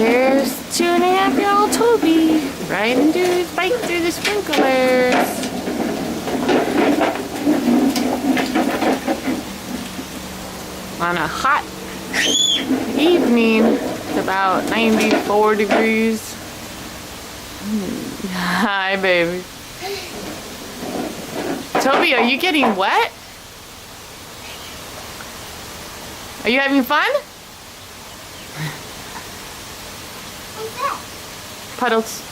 There's 2.5-year-old Toby riding through his bike through the sprinklers. On a hot evening, it's about 94 degrees. Hi, baby. Toby, are you getting wet? Are you having fun? Puddles.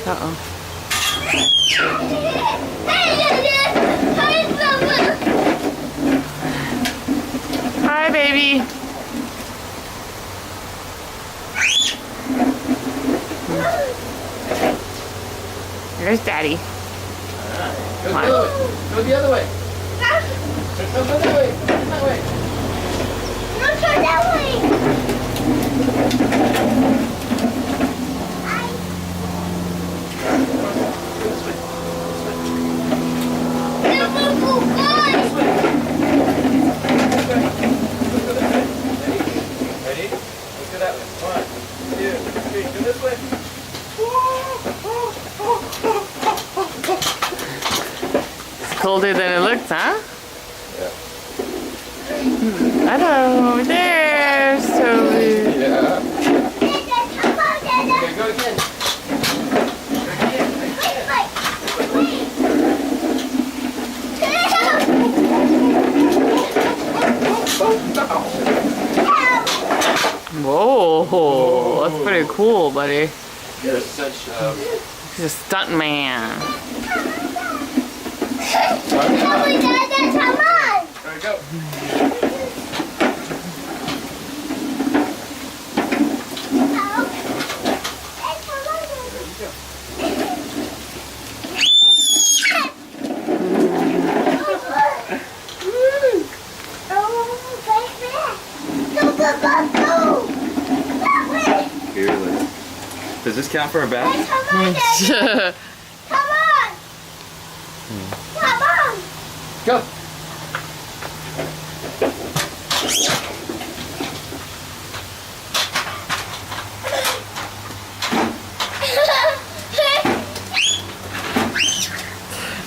Uh-oh. Hi, baby. There's Daddy. Go the other way. Go the other way. Go that way. That way. No, turn that way. Ready? Let's go that way. 1, 2, 3. Go this way. It's colder than it looks, huh? Yeah. Hello, there's Toby. Yeah. Okay, go again. Whoa, that's pretty cool, buddy. You're such He's a stunt man. Alright, go. Fearless. Does this count for a bet? Come on! Come on! Go.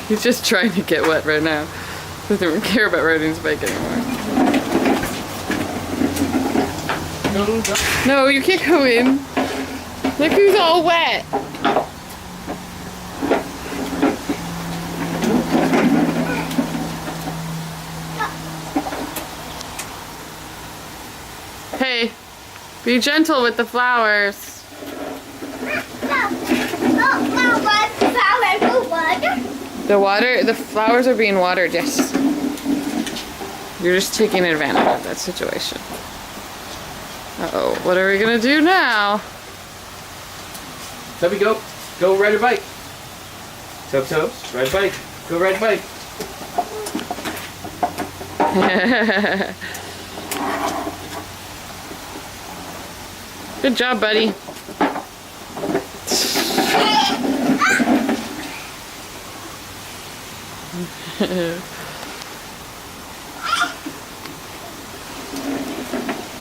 He's just trying to get wet right now. Doesn't care about riding his bike anymore. No, you can't go in. Look who's all wet. Hey, be gentle with the flowers. The flowers are being watered, yes. You're just taking advantage of that situation. Uh-oh, what are we gonna do now? Toby, go. Go ride a bike. Toes, ride a bike. Go ride a bike. Good job, buddy.